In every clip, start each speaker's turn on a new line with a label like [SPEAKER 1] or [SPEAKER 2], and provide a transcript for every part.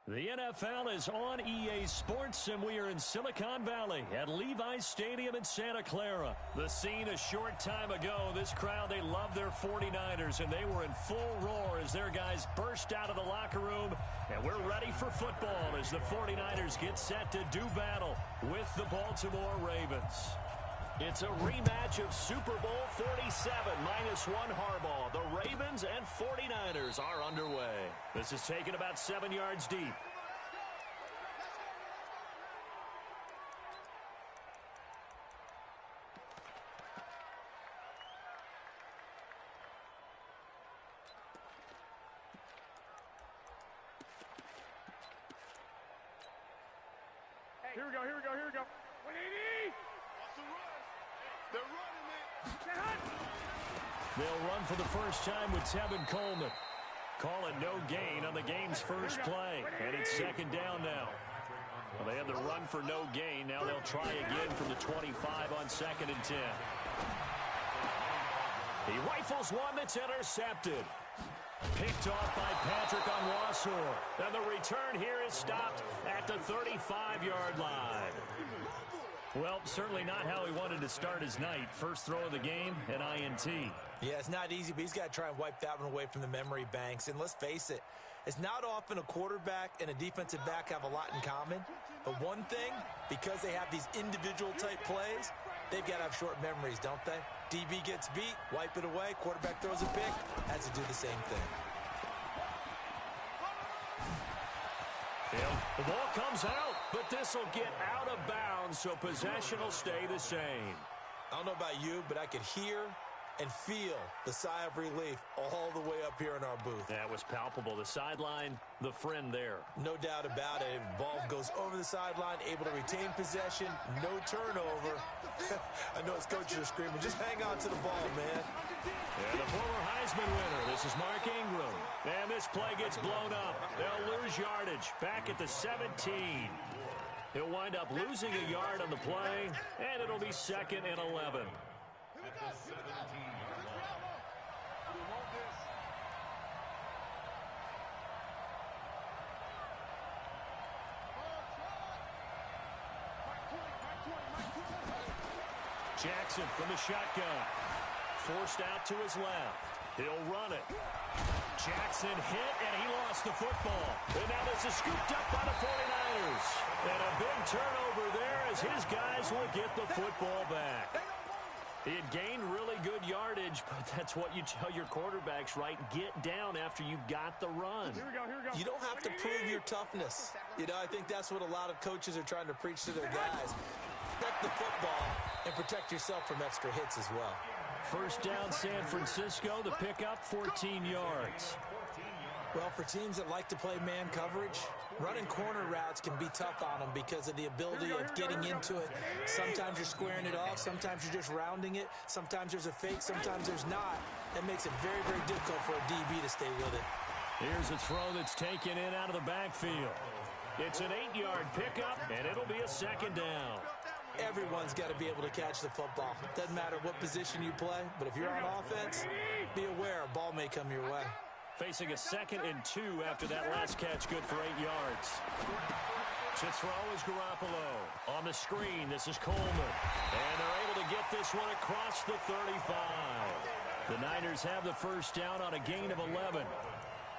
[SPEAKER 1] The NFL is on EA Sports, and we are in Silicon Valley at Levi's Stadium in Santa Clara. The scene a short time ago, this crowd, they love their 49ers, and they were in full roar as their guys burst out of the locker room. And we're ready for football as the 49ers get set to do battle with the Baltimore Ravens. It's a rematch of Super Bowl 47 -1 Harbaugh. The Ravens and 49ers are underway. This is taken about 7 yards deep.
[SPEAKER 2] Here we go. 180! They're running it.
[SPEAKER 1] They'll run for the first time with Tevin Coleman. Call it no gain on the game's first play. And it's second down now. Well, they had the run for no gain. Now they'll try again from the 25 on 2nd and 10. He rifles one that's intercepted. Picked off by Patrick Onwuasor. And the return here is stopped at the 35-yard line. Well, certainly not how he wanted to start his night. First throw of the game, an INT.
[SPEAKER 3] Yeah, it's not easy, but he's got to try and wipe that one away from the memory banks. And let's face it, it's not often a quarterback and a defensive back have a lot in common. But one thing, because they have these individual-type plays, they've got to have short memories, don't they? DB gets beat, wipe it away, quarterback throws a pick, has to do the same thing.
[SPEAKER 1] The ball comes out, but this will get out of bounds, so possession will stay the same.
[SPEAKER 3] I don't know about you, but I could hear and feel the sigh of relief all the way up here in our booth.
[SPEAKER 1] That was palpable. The sideline, the friend there.
[SPEAKER 3] No doubt about it. Ball goes over the sideline, able to retain possession, no turnover. I know his coaches are screaming, just hang on to the ball, man.
[SPEAKER 1] And the former Heisman winner, this is Mark Ingram. And this play gets blown up. They'll lose yardage back at the 17. He'll wind up losing a yard on the play, and it'll be 2nd and 11. Jackson from the shotgun. Forced out to his left. He'll run it. Jackson hit, and he lost the football. And now this is scooped up by the 49ers. And a big turnover there as his guys will get the football back. He had gained really good yardage, but that's what you tell your quarterbacks, right? Get down after you got the run.
[SPEAKER 2] Here we go.
[SPEAKER 3] You don't have to prove your toughness. You know, I think that's what a lot of coaches are trying to preach to their guys. Protect the football and protect yourself from extra hits as well.
[SPEAKER 1] First down, San Francisco. The pickup, 14 yards.
[SPEAKER 3] Well, for teams that like to play man coverage, running corner routes can be tough on them because of the ability of getting into it. Sometimes you're squaring it off. Sometimes you're just rounding it. Sometimes there's a fake. Sometimes there's not. That makes it very, very difficult for a DB to stay with it.
[SPEAKER 1] Here's a throw that's taken in out of the backfield. It's an 8-yard pickup, and it'll be a 2nd down.
[SPEAKER 3] Everyone's got to be able to catch the football. Doesn't matter what position you play, but if you're on offense, be aware a ball may come your way.
[SPEAKER 1] Facing a 2nd and 2 after that last catch, good for 8 yards. To throw is Garoppolo. On the screen, this is Coleman. And they're able to get this one across the 35. The Niners have the first down on a gain of 11.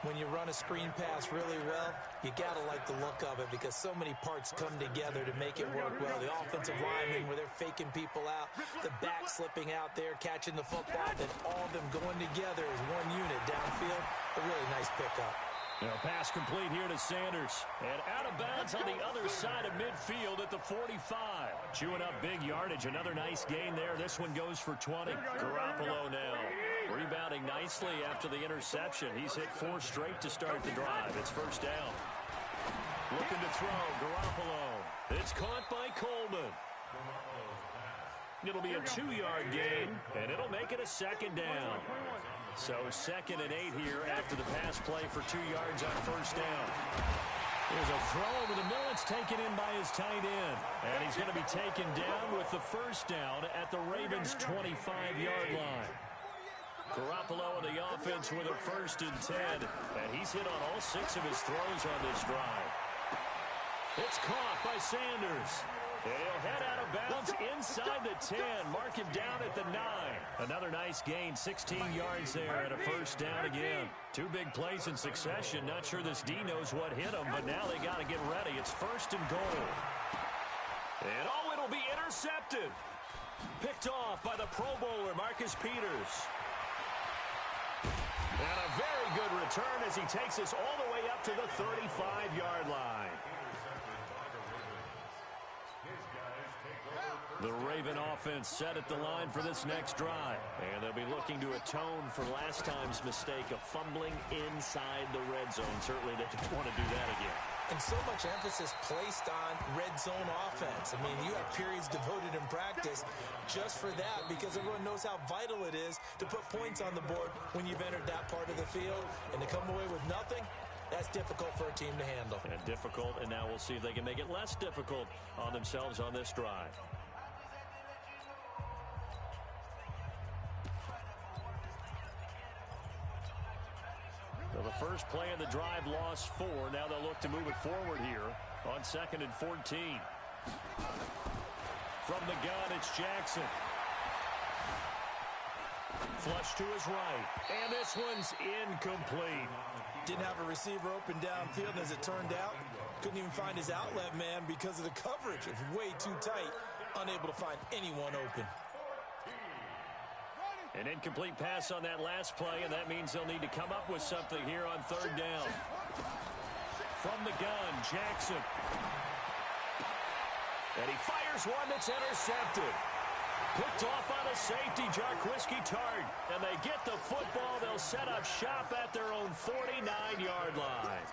[SPEAKER 3] When you run a screen pass really well, you got to like the look of it because so many parts come together to make it work well. The offensive linemen where they're faking people out, the back slipping out there, catching the football, then all of them going together as one unit downfield. A really nice pickup.
[SPEAKER 1] Now, pass complete here to Sanders. And out of bounds on the other side of midfield at the 45. Chewing up big yardage. Another nice gain there. This one goes for 20. Garoppolo now rebounding nicely after the interception. He's hit 4 straight to start the drive. It's first down. Looking to throw. Garoppolo. It's caught by Coleman. It'll be a 2-yard gain, and it'll make it a 2nd down. So 2nd and 8 here after the pass play for 2 yards on first down. There's a throw over the middle. It's taken in by his tight end. And he's going to be taken down with the first down at the Ravens' 25-yard line. Garoppolo on the offense with a 1st and 10. And he's hit on all 6 of his throws on this drive. It's caught by Sanders. And he'll head out of bounds inside the 10. Mark him down at the 9. Another nice gain, 16 yards there and a first down again. Two big plays in succession. Not sure this D knows what hit him, but now they got to get ready. It's first and goal. And it'll be intercepted. Picked off by the Pro Bowler, Marcus Peters. And a very good return as he takes us all the way up to the 35-yard line. The Raven offense set at the line for this next drive. And they'll be looking to atone for last time's mistake of fumbling inside the red zone. Certainly they don't want to do that again.
[SPEAKER 3] And so much emphasis placed on red zone offense. I mean, you have periods devoted in practice just for that because everyone knows how vital it is to put points on the board when you've entered that part of the field. And to come away with nothing, that's difficult for a team to handle.
[SPEAKER 1] And difficult, and now we'll see if they can make it less difficult on themselves on this drive. So the first play of the drive lost 4. Now they'll look to move it forward here on 2nd and 14. From the gun, it's Jackson. Flush to his right. And this one's incomplete.
[SPEAKER 3] Didn't have a receiver open downfield, and as it turned out, couldn't even find his outlet man because of the coverage. It was way too tight, unable to find anyone open.
[SPEAKER 1] An incomplete pass on that last play, and that means they'll need to come up with something here on 3rd down. From the gun, Jackson. And he fires one that's intercepted. Picked off by the safety, Jarquiski Tart. And they get the football. They'll set up shop at their own 49-yard line.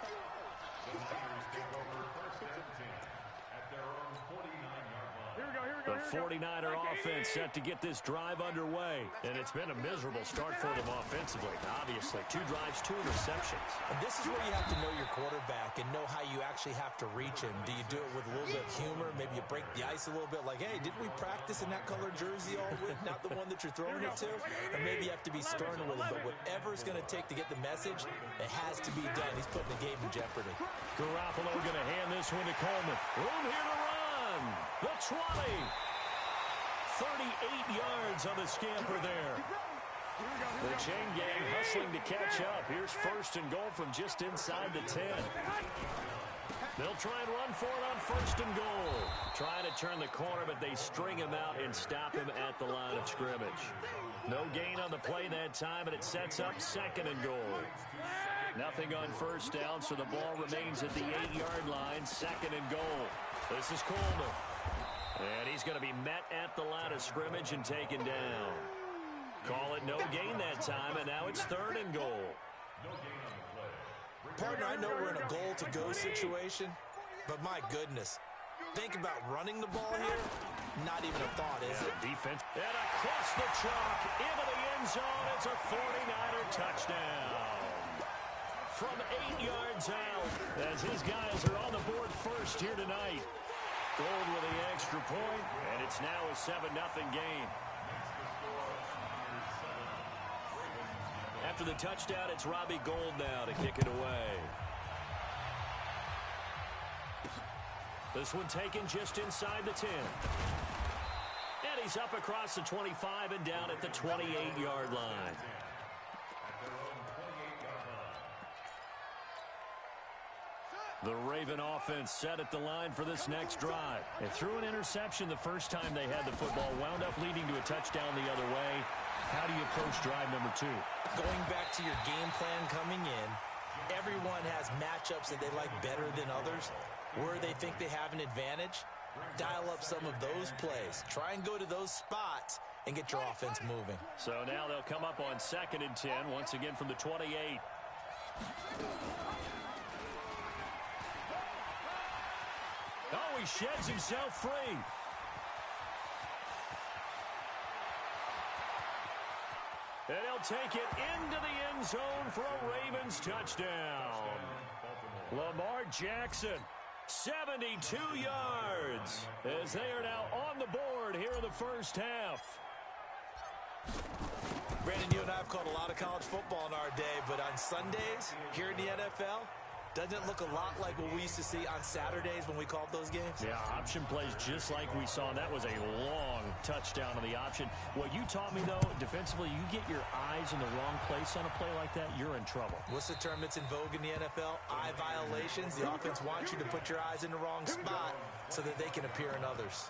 [SPEAKER 1] The 49er offense set to get this drive underway. And it's been a miserable start for them offensively. Obviously, 2 drives, 2 interceptions.
[SPEAKER 3] And this is where you have to know your quarterback and know how you actually have to reach him. Do you do it with a little bit of humor? Maybe you break the ice a little bit like, hey, didn't we practice in that color jersey all week? Not the one that you're throwing it to? Or maybe you have to be stern with him. But whatever it's going to take to get the message, it has to be done. He's putting the game in jeopardy.
[SPEAKER 1] Garoppolo going to hand this one to Coleman. Room here to run. The 20. 38 yards on the scamper there. The chain gang hustling to catch up. Here's first and goal from just inside the 10. They'll try and run for it on 1st and goal. Trying to turn the corner, but they string him out and stop him at the line of scrimmage. No gain on the play that time, and it sets up 2nd and goal. Nothing on 1st down, so the ball remains at the 8-yard line. 2nd and goal. This is Coleman. And he's going to be met at the line of scrimmage and taken down. Call it no gain that time, and now it's 3rd and goal.
[SPEAKER 3] Partner, I know we're in a goal-to-go situation, but my goodness. Think about running the ball here. Not even a thought, is it?
[SPEAKER 1] Defense. And across the chalk into the end zone. It's a 49er touchdown. From 8 yards out, as his guys are on the board first here tonight. Gold with the extra point, and it's now a 7-0 game. After the touchdown, it's Robbie Gould now to kick it away. This one taken just inside the 10. And he's up across the 25 and down at the 28-yard line. The Raven offense set at the line for this next drive. They threw an interception the first time they had the football, wound up leading to a touchdown the other way. How do you approach drive number 2?
[SPEAKER 3] Going back to your game plan coming in, everyone has matchups that they like better than others. Where they think they have an advantage, dial up some of those plays. Try and go to those spots and get your offense moving.
[SPEAKER 1] So now they'll come up on 2nd and 10, once again from the 28. Oh, he sheds himself free. And he'll take it into the end zone for a Ravens touchdown. Lamar Jackson, 72 yards, as they are now on the board here in the first half.
[SPEAKER 3] Brandon, you and I have called a lot of college football in our day, but on Sundays, here in the NFL, Doesn't it look a lot like what we used to see on Saturdays when we called those games?
[SPEAKER 1] Yeah, option plays just like we saw. And that was a long touchdown on the option. What you taught me, though, defensively, you get your eyes in the wrong place on a play like that, you're in trouble.
[SPEAKER 3] What's the term that's in vogue in the NFL? Eye violations. The offense wants you to put your eyes in the wrong spot so that they can appear in others.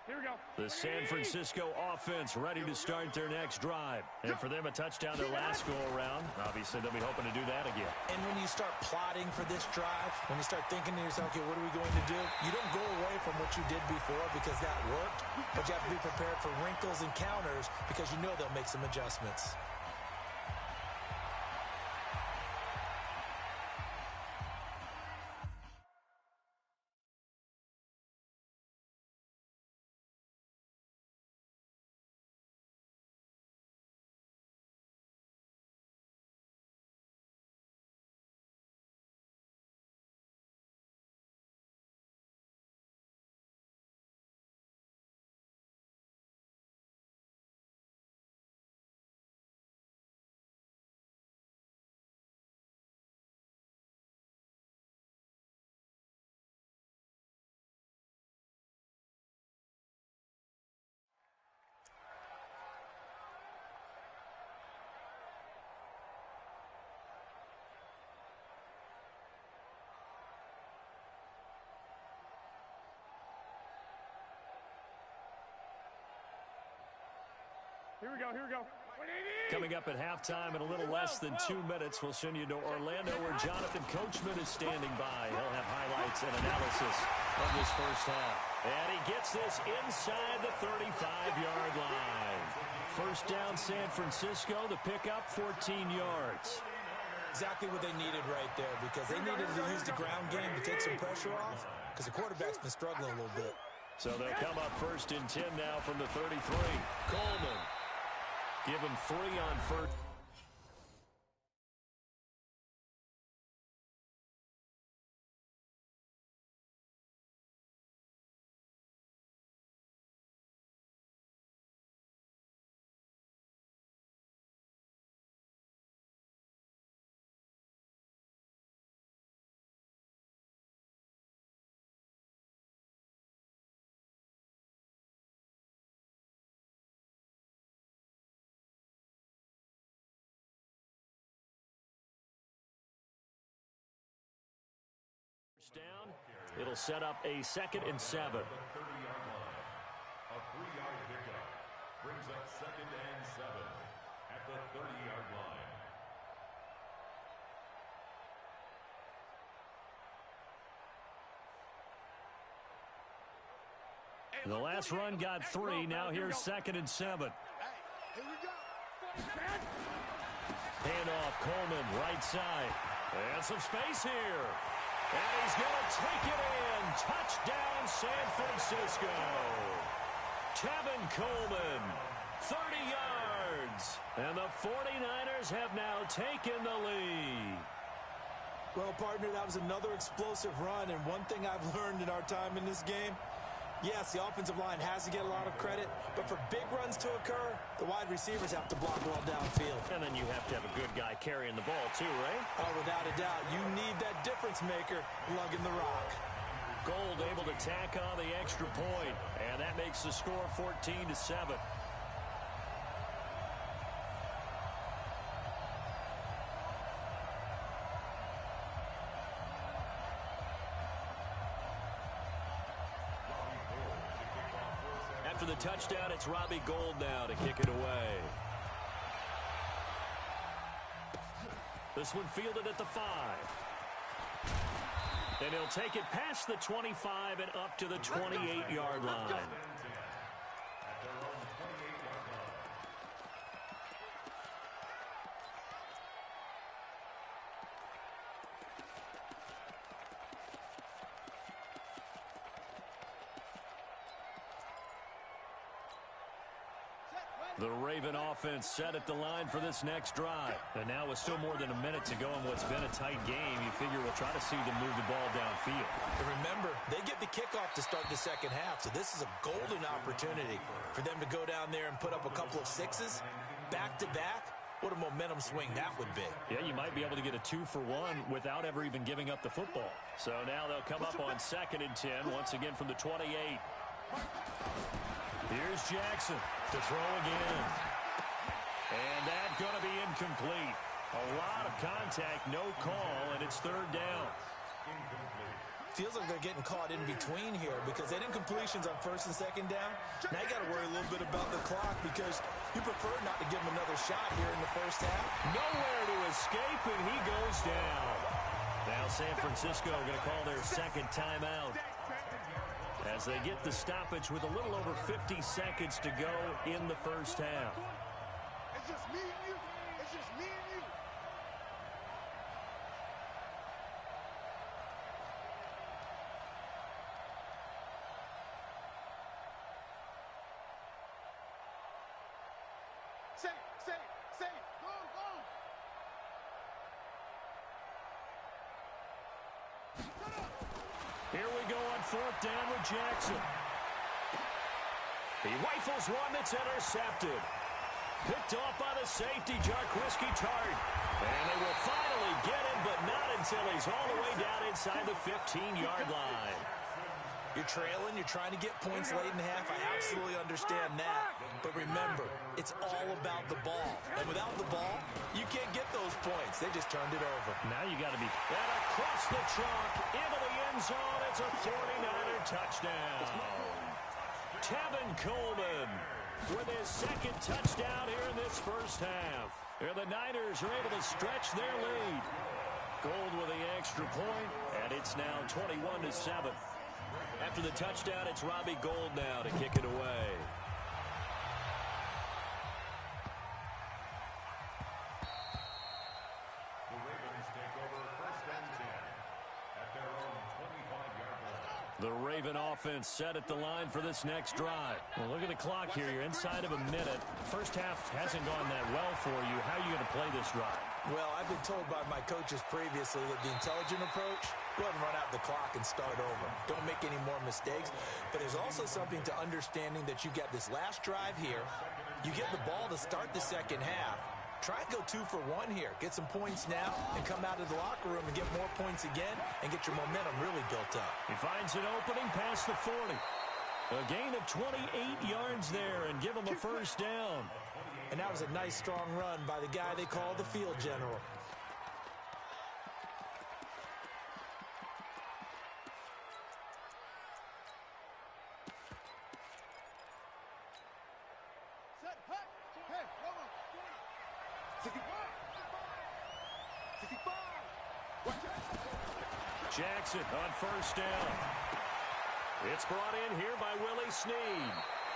[SPEAKER 2] Here we go.
[SPEAKER 1] The San Francisco offense ready to start their next drive. And for them, a touchdown their last go-around. Obviously, they'll be hoping to do that again.
[SPEAKER 3] And when you start plotting for this drive, when you start thinking to yourself, okay, what are we going to do? You don't go away from what you did before because that worked, but you have to be prepared for wrinkles and counters because you know they'll make some adjustments.
[SPEAKER 2] Here we go. Here we go.
[SPEAKER 1] Coming up at halftime in a little less than 2 minutes, we'll send you to Orlando where Jonathan Coachman is standing by. He'll have highlights and analysis of this first half. And he gets this inside the 35-yard line. First down, San Francisco. The pickup, 14 yards.
[SPEAKER 3] Exactly what they needed right there because they needed to use the ground game to take some pressure off because the quarterback's been struggling a little bit.
[SPEAKER 1] So they'll come up 1st and 10 now from the 33. Coleman. Give him 3 on first. Down. It'll set up a 2nd and 7.
[SPEAKER 4] A 3-yard pickup brings up 2nd and 7 at the 30-yard line.
[SPEAKER 1] The last run got 3. Now here's 2nd and 7.
[SPEAKER 2] Here we go.
[SPEAKER 1] Handoff, Coleman, right side. And some space here. And he's going to take it in. Touchdown, San Francisco. Tevin Coleman, 30 yards. And the 49ers have now taken the lead.
[SPEAKER 3] Well, partner, that was another explosive run. And one thing I've learned in our time in this game, yes, the offensive line has to get a lot of credit, but for big runs to occur, the wide receivers have to block well downfield.
[SPEAKER 1] And then you have to have a good guy carrying the ball too, right?
[SPEAKER 3] Oh, without a doubt. You need that difference maker lugging the rock.
[SPEAKER 1] Gold able to tack on the extra point, and that makes the score 14-7. After the touchdown, it's Robbie Gould now to kick it away. This one fielded at the 5. And he'll take it past the 25 and up to the 28-yard line. The Raven offense set at the line for this next drive. And now with still more than a minute to go in what's been a tight game, you figure we'll try to see them move the ball downfield.
[SPEAKER 3] And remember, they get the kickoff to start the second half, so this is a golden opportunity for them to go down there and put up a couple of sixes back-to-back. What a momentum swing that would be.
[SPEAKER 1] Yeah, you might be able to get a 2-for-1 without ever even giving up the football. So now they'll come up on 2nd and 10, once again from the 28. Here's Jackson to throw again. And that's going to be incomplete. A lot of contact, no call, and it's 3rd down.
[SPEAKER 3] Feels like they're getting caught in between here because they didn't completions on 1st and 2nd down. Now you got to worry a little bit about the clock because you prefer not to give them another shot here in the first half.
[SPEAKER 1] Nowhere to escape, and he goes down. Now San Francisco going to call their 2nd timeout as they get the stoppage with a little over 50 seconds to go in the first half.
[SPEAKER 2] It's just me and you. It's just me and you. Say, go.
[SPEAKER 1] Here we go on 4th down with Jackson. He rifles one that's intercepted. Picked off by the safety, Jarquiski Tart. And they will finally get him, but not until he's all the way down inside the 15-yard line.
[SPEAKER 3] You're trailing, you're trying to get points late in the half. I absolutely understand that. But remember, it's all about the ball. And without the ball, you can't get those points. They just turned it over.
[SPEAKER 1] Now you got to be... And across the chalk, into the end zone, it's a 49er touchdown. Tevin Coleman with his 2nd touchdown here in this first half. And the Niners are able to stretch their lead. Gold with the extra point, and it's now 21-7. After the touchdown, it's Robbie Gould now to kick it away.
[SPEAKER 4] The Ravens take over 1st and 10 at their own 25-yard line.
[SPEAKER 1] The Raven offense set at the line for this next drive. Well, look at the clock here. You're inside of a minute. First half hasn't gone that well for you. How are you going to play this drive?
[SPEAKER 3] Well, I've been told by my coaches previously that the intelligent approach, go ahead and run out the clock and start over. Don't make any more mistakes. But there's also something to understanding that you get this last drive here. You get the ball to start the second half. Try and go 2-for-1 here. Get some points now and come out of the locker room and get more points again and get your momentum really built up.
[SPEAKER 1] He finds an opening past the 40. A gain of 28 yards there and give him a first down.
[SPEAKER 3] And that was a nice, strong run by the guy they call the field general.
[SPEAKER 2] Set, hut. Hey, come on. 65. 65. Watch out.
[SPEAKER 1] Jackson on first down. It's brought in here by Willie Snead.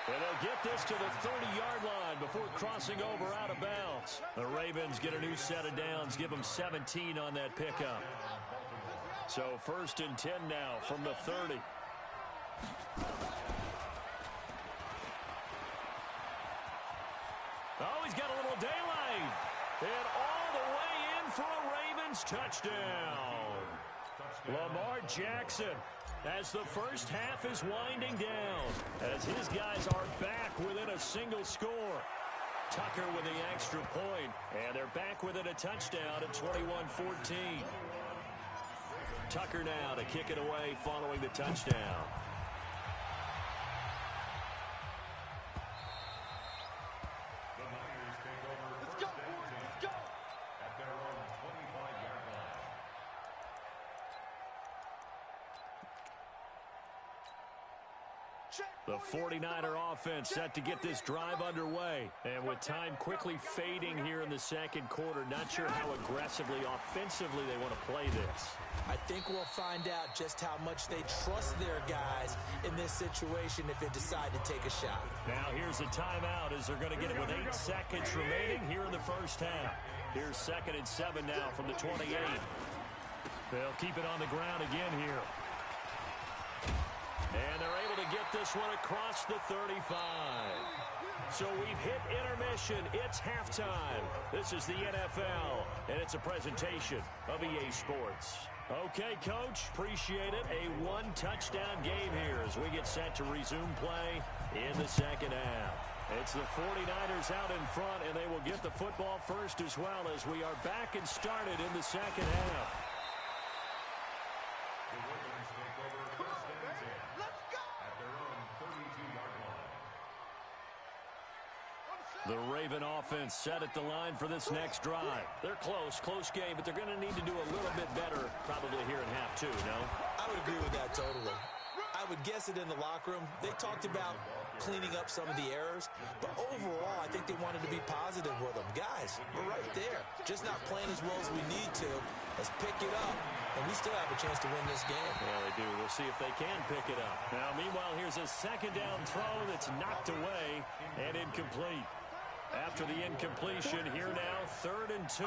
[SPEAKER 1] And they'll get this to the 30-yard line before crossing over out of bounds. The Ravens get a new set of downs, give them 17 on that pickup. So 1st and 10 now from the 30. Oh, he's got a little daylight. And all the way in for a Ravens touchdown. Lamar Jackson, as the first half is winding down, as his guys are back within a single score. Tucker with the extra point, and they're back within a touchdown at 21-14. Tucker now to kick it away following the touchdown.
[SPEAKER 4] The Niners take over
[SPEAKER 2] Let's go,
[SPEAKER 4] 1st and
[SPEAKER 2] boys.
[SPEAKER 4] 10
[SPEAKER 2] Let's go.
[SPEAKER 4] at their own 25-yard line.
[SPEAKER 1] The 49er offense set to get this drive underway. And with time quickly fading here in the second quarter, not sure how aggressively, offensively they want to play this.
[SPEAKER 3] I think we'll find out just how much they trust their guys in this situation if they decide to take a shot.
[SPEAKER 1] Now here's a timeout as they're going to get it with 8 seconds remaining here in the first half. Here's 2nd and 7 now from the 28. They'll keep it on the ground again here. And they're able to get this one across the 35. So we've hit intermission. It's halftime. This is the NFL, and it's a presentation of EA Sports. Okay, Coach, appreciate it. A one-touchdown game here as we get set to resume play in the second half. It's the 49ers out in front, and they will get the football first as well as we are back and started in the second half.
[SPEAKER 4] The Ravens take over first and 10
[SPEAKER 2] Let's go!
[SPEAKER 4] at their own 32-yard line.
[SPEAKER 1] The Raven offense set at the line for this next drive. They're close game, but they're going to need to do a little bit better probably here in half two, no?
[SPEAKER 3] I would agree with that totally. I would guess it in the locker room. They talked about cleaning up some of the errors, but overall, I think they wanted to be positive with them. Guys, we're right there. Just not playing as well as we need to. Let's pick it up, and we still have a chance to win this game.
[SPEAKER 1] Yeah, they do. We'll see if they can pick it up. Now, meanwhile, here's a second down throw that's knocked away and incomplete. After the incompletion, here now, 3rd and 2.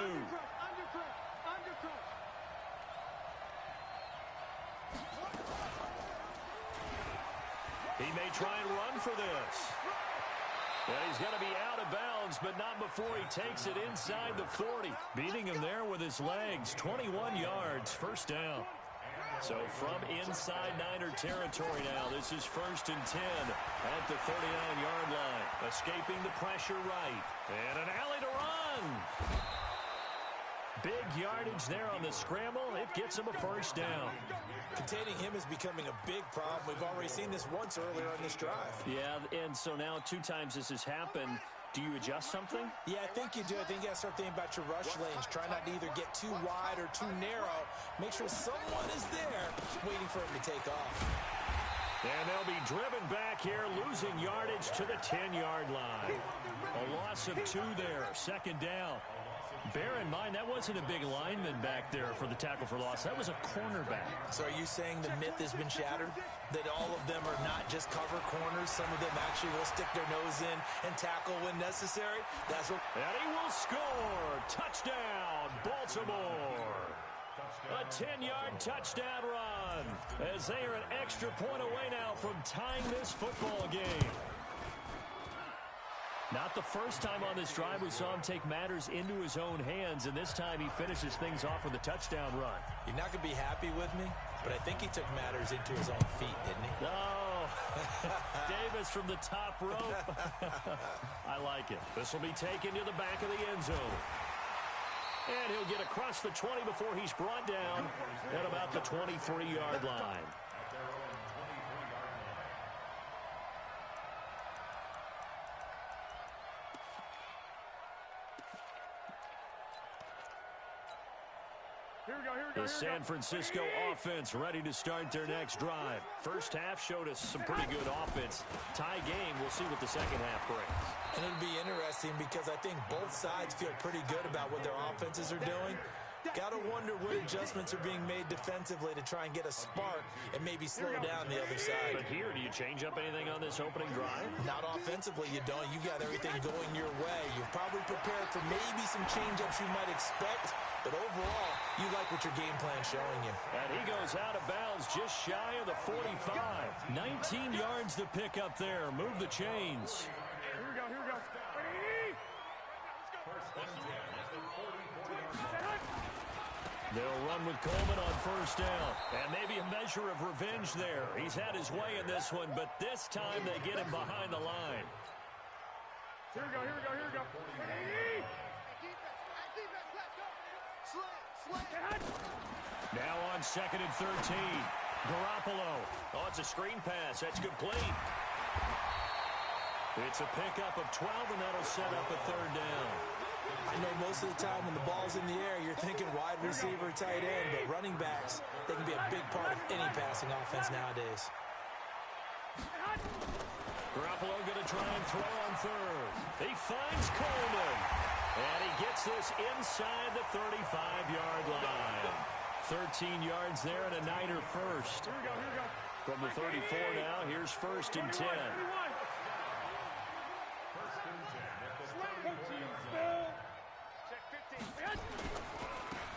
[SPEAKER 1] He may try and run for this. And he's going to be out of bounds, but not before he takes it inside the 40. Beating him there with his legs. 21 yards, first down. So from inside Niner territory now, this is 1st and 10 at the 39-yard line. Escaping the pressure right. And an alley to run. Big yardage there on the scramble. It gets him a first down.
[SPEAKER 3] Containing him is becoming a big problem. We've already seen this once earlier on this drive.
[SPEAKER 1] Yeah, and so now 2 times this has happened. Do you adjust something?
[SPEAKER 3] Yeah, I think you do. I think you got to start thinking about your rush lanes. Try not to either get too wide or too narrow. Make sure someone is there waiting for him to take off.
[SPEAKER 1] And they'll be driven back here, losing yardage to the 10-yard line. A loss of 2 there, 2nd down. Bear in mind, that wasn't a big lineman back there for the tackle for loss. That was a cornerback.
[SPEAKER 3] So are you saying the myth has been shattered? That all of them are not just cover corners? Some of them actually will stick their nose in and tackle when necessary? That's what...
[SPEAKER 1] And he will score! Touchdown, Baltimore! A 10-yard touchdown run as they are an extra point away now from tying this football game. Not the first time on this drive we saw him take matters into his own hands, and this time he finishes things off with a touchdown run.
[SPEAKER 3] You're not going to be happy with me, but I think he took matters into his own feet, didn't he?
[SPEAKER 1] No. Davis from the top rope. I like it. This will be taken to the back of the end zone. And he'll get across the 20 before he's brought down at about the 23-yard line. The San Francisco offense ready to start their next drive. First half showed us some pretty good offense. Tie game, we'll see what the second half brings.
[SPEAKER 3] And it'll be interesting because I think both sides feel pretty good about what their offenses are doing. Got to wonder what adjustments are being made defensively to try and get a spark and maybe slow down the other side.
[SPEAKER 1] But here, do you change up anything on this opening drive?
[SPEAKER 3] Not offensively, you don't. You got everything going your way. You've probably prepared for maybe some change-ups you might expect, but overall, you like what your game plan's showing you.
[SPEAKER 1] And he goes out of bounds just shy of the 45. 19 yards to pick up there. Move the chains.
[SPEAKER 2] Here we go.
[SPEAKER 4] First and 10 at the 44-yard line.
[SPEAKER 1] They'll run with Coleman on first down. And maybe a measure of revenge there. He's had his way in this one, but this time they get him behind the line.
[SPEAKER 2] Here we go.
[SPEAKER 1] Now on 2nd and 13. Garoppolo. Oh, it's a screen pass. That's complete. It's a pickup of 12, and that'll set up a 3rd down.
[SPEAKER 3] I know most of the time when the ball's in the air, you're thinking wide receiver, tight end, but running backs, they can be a big part of any passing offense nowadays.
[SPEAKER 1] Garoppolo going to try and throw on 3rd. He finds Coleman. And he gets this inside the 35-yard line. 13 yards there and a Niner first.
[SPEAKER 2] Here we go.
[SPEAKER 1] From the 34 now, here's 1st and 10.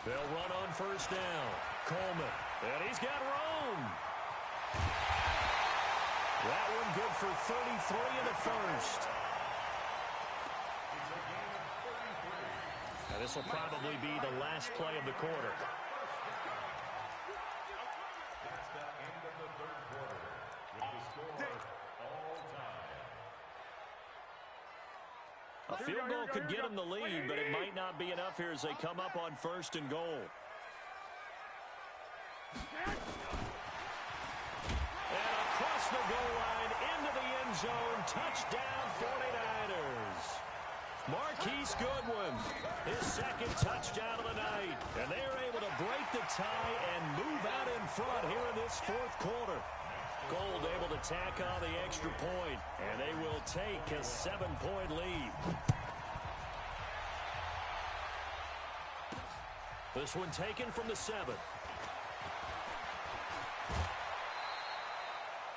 [SPEAKER 1] They'll run on first down. Coleman. And he's got room. That one good for 33 in the first. This will probably be the last play of the quarter.
[SPEAKER 4] That's the end of the third quarter with the score all tied.
[SPEAKER 1] A field goal could get them the lead, but it might not be enough here as they come up on 1st and goal. And across the goal line, into the end zone, touchdown 49ers. Marquise Goodwin, his second touchdown of the night. And they are able to break the tie and move out in front here in this 4th quarter. Gold able to tack on the extra point, and they will take a 7-point lead. This one taken from the 7.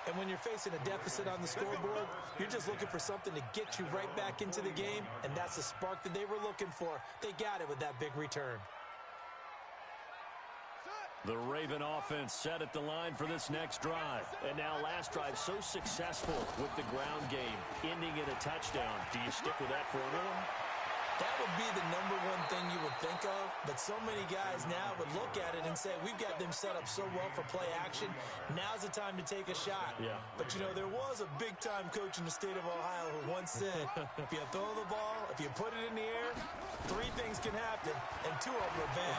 [SPEAKER 3] And when you're facing a deficit on the scoreboard, you're just looking for something to get you right back into the game, and that's the spark that they were looking for. They got it with that big return.
[SPEAKER 1] The Raven offense set at the line for this next drive. And now last drive so successful with the ground game, ending in a touchdown. Do you stick with that formula?
[SPEAKER 3] That would be the #1 thing you would think of, but so many guys now would look at it and say, we've got them set up so well for play action, now's the time to take a shot.
[SPEAKER 1] Yeah.
[SPEAKER 3] But, you know, there was a big-time coach in the state of Ohio who once said, if you throw the ball, if you put it in the air, 3 things can happen, and 2 of them are bad.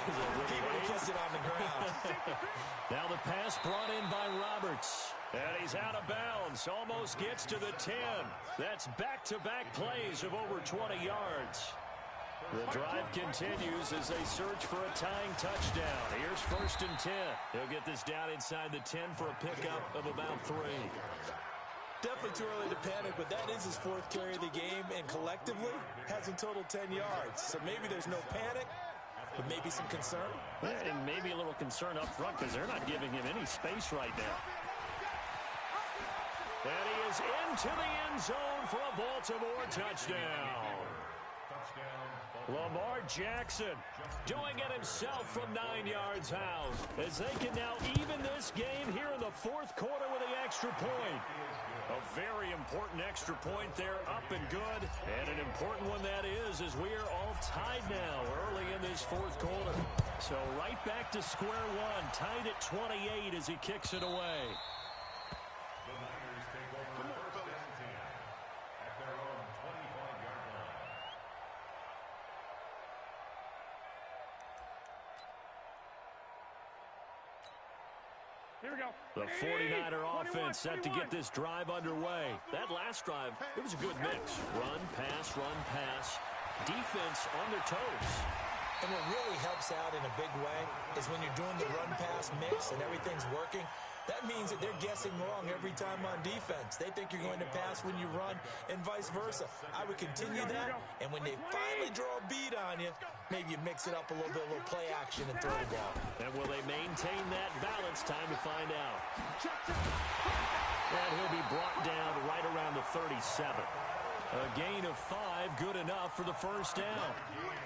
[SPEAKER 3] He would have kept it on the ground.
[SPEAKER 1] Now the pass brought in by Roberts. And he's out of bounds. Almost gets to the 10. That's back-to-back plays of over 20 yards. The drive continues as they search for a tying touchdown. Here's 1st and 10. He'll get this down inside the 10 for a pickup of about 3.
[SPEAKER 3] Definitely too early to panic, but that is his 4th carry of the game, and collectively has a total 10 yards. So maybe there's no panic, but maybe some concern.
[SPEAKER 1] And maybe a little concern up front because they're not giving him any space right now. And he is into the end zone for a Baltimore touchdown. Lamar Jackson doing it himself from 9 yards out as they can now even this game here in the 4th quarter with the extra point. A very important extra point there, up and good. And an important one that is, as we are all tied now early in this 4th quarter. So right back to square one, tied at 28 as he kicks it away.
[SPEAKER 4] The Niners take over 1st and 10 at their own 25-yard line.
[SPEAKER 2] Here we go.
[SPEAKER 1] The 49er offense set to get this drive underway. That last drive, it was a good mix. Run, pass, defense on their toes.
[SPEAKER 3] And what really helps out in a big way is when you're doing the run-pass mix and everything's working, that means that they're guessing wrong every time on defense. They think you're going to pass when you run and vice versa. I would continue that, and when they finally draw a beat on you, maybe you mix it up a little bit, a little play action and throw the ball.
[SPEAKER 1] And will they maintain that balance? Time to find out. And he'll be brought down right around the 37. A gain of 5, good enough for the 1st down.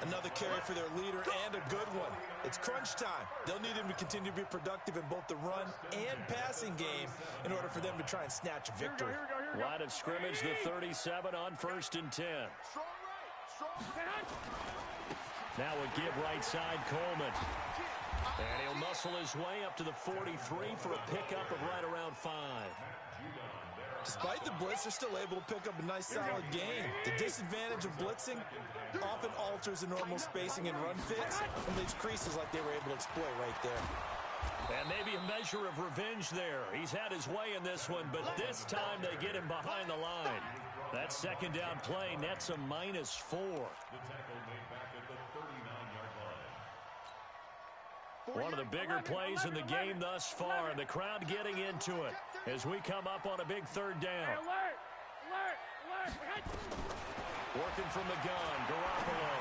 [SPEAKER 3] Another carry for their leader and a good one. It's crunch time. They'll need him to continue to be productive in both the run and passing game in order for them to try and snatch a victory.
[SPEAKER 1] Line of scrimmage, the 37 on 1st and 10. Now a give right side, Coleman. And he'll muscle his way up to the 43 for a pickup of right around 5.
[SPEAKER 3] Despite the blitz, they're still able to pick up a nice, solid gain. The disadvantage of blitzing often alters the normal spacing and run fits and leaves creases like they were able to exploit right there.
[SPEAKER 1] And maybe a measure of revenge there. He's had his way in this one, but this time they get him behind the line. That 2nd down play nets a -4.
[SPEAKER 4] The tackle made back at the 39-yard line.
[SPEAKER 1] One of the bigger plays in the game thus far, and the crowd getting into it as we come up on a big 3rd down. Working from the gun, Garoppolo.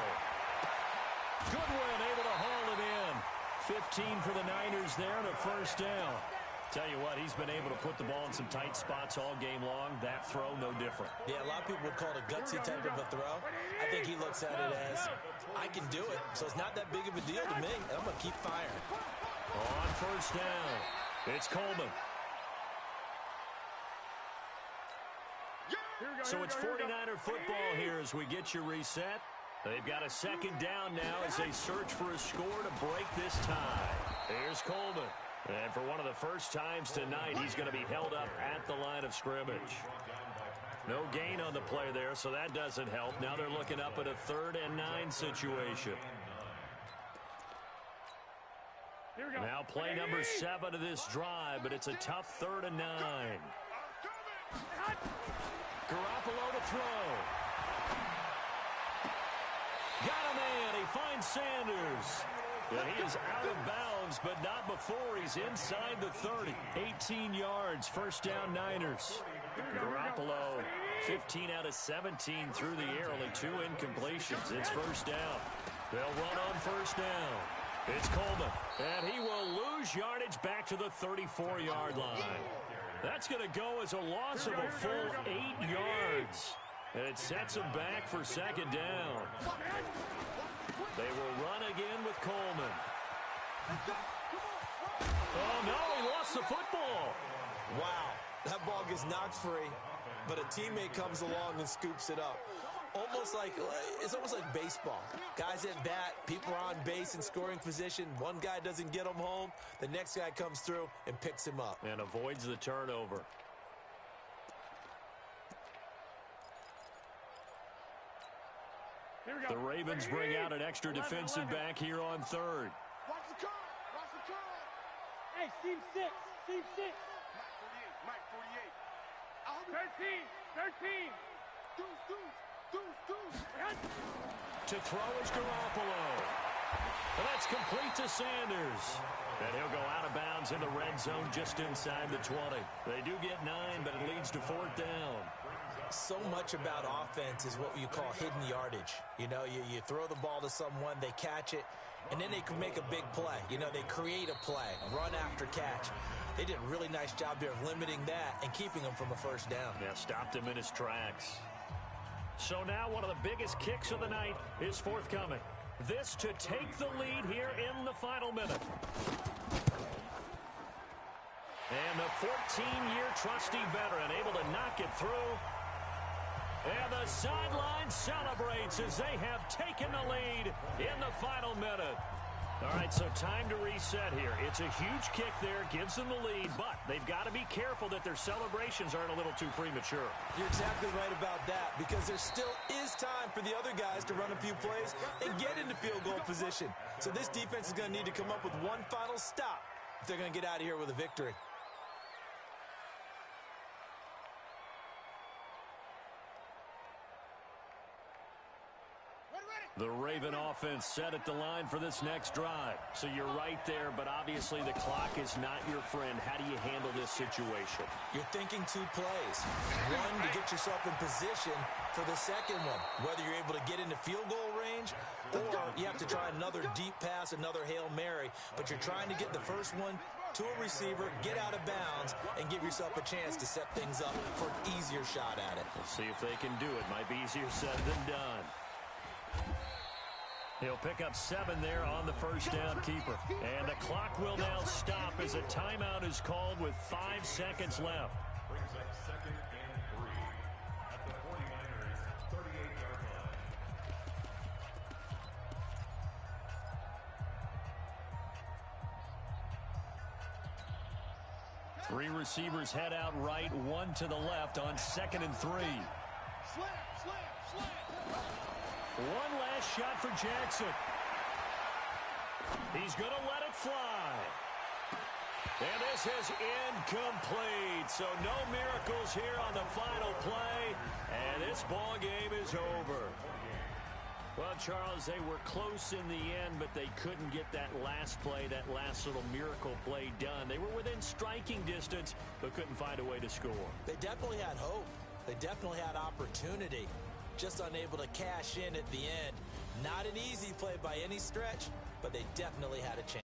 [SPEAKER 1] Goodwin able to haul it in. 15 for the Niners there and a 1st down. Tell you what, he's been able to put the ball in some tight spots all game long. That throw, no different.
[SPEAKER 3] Yeah, a lot of people would call it a gutsy type of a throw. I think he looks at it as, I can do it, so it's not that big of a deal to me, and I'm going to keep firing.
[SPEAKER 1] On 1st down, it's Coleman. So it's 49er football here as we get you reset. They've got a second down now as they search for a score to break this tie. Here's Coleman. And for one of the first times tonight, he's going to be held up at the line of scrimmage. No gain on the play there, so that doesn't help. Now they're looking up at a 3rd and 9 situation. Now play number 7 of this drive, but it's a tough 3rd and 9. Garoppolo to throw. Got a man. He finds Sanders. And he is out of bounds, but not before he's inside the 30. 18 yards, first down Niners. Garoppolo, 15 out of 17 through the air, only 2 incompletions. It's first down. They'll run on first down. It's Coleman, and he will lose yardage back to the 34-yard line. That's going to go as a loss of a full 8 yards. And it sets him back for second down. They will run again with Coleman. Oh, no, he lost the football.
[SPEAKER 3] Wow, that ball gets knocked free, but a teammate comes along and scoops it up. It's almost like baseball. Guys at bat, people are on base in scoring position. One guy doesn't get him home. The next guy comes through and picks him up.
[SPEAKER 1] And avoids the turnover. The Ravens bring out an extra defensive back here on 3rd.
[SPEAKER 2] Watch the curve. Watch the curve.
[SPEAKER 5] Hey, seam 6. Seam 6.
[SPEAKER 2] Mike 48. 13.
[SPEAKER 1] To throw is Garoppolo. And that's complete to Sanders. And he'll go out of bounds in the red zone just inside the 20. They do get 9, but it leads to 4th down.
[SPEAKER 3] So much about offense is what you call hidden yardage. You know, you throw the ball to someone, they catch it, and then they can make a big play. You know, they create a play, run after catch. They did a really nice job there of limiting that and keeping him from a first down.
[SPEAKER 1] Yeah, stopped him in his tracks. So now one of the biggest kicks of the night is forthcoming. This to take the lead here in the final minute. And the 14-year trusty veteran able to knock it through. And the sideline celebrates as they have taken the lead in the final minute. All right, so time to reset here. It's a huge kick there, gives them the lead, but they've got to be careful that their celebrations aren't a little too premature.
[SPEAKER 3] You're exactly right about that, because there still is time for the other guys to run a few plays and get into field goal position. So this defense is going to need to come up with one final stop if they're going to get out of here with a victory.
[SPEAKER 1] The Raven offense set at the line for this next drive. So you're right there, but obviously the clock is not your friend. How do you handle this situation?
[SPEAKER 3] You're thinking 2 plays. One, to get yourself in position for the second one, whether you're able to get into field goal range or you have to try another deep pass, another Hail Mary, but you're trying to get the first one to a receiver, get out of bounds, and give yourself a chance to set things up for an easier shot at it.
[SPEAKER 1] We'll see if they can do it. Might be easier said than done. He'll pick up 7 there on the first down keeper. And the clock will now stop as a timeout is called with 5 seconds left.
[SPEAKER 4] Brings up 2nd and 3 at the 49ers' 38-yard line.
[SPEAKER 1] 3 receivers head out right, 1 to the left on 2nd and 3.
[SPEAKER 2] Slam.
[SPEAKER 1] One last shot for Jackson. He's going to let it fly. And this is incomplete. So no miracles here on the final play. And this ball game is over. Well, Charles, they were close in the end, but they couldn't get that last play, that last little miracle play done. They were within striking distance, but couldn't find a way to score.
[SPEAKER 3] They definitely had hope. They definitely had opportunity. Just unable to cash in at the end. Not an easy play by any stretch, but they definitely had a chance.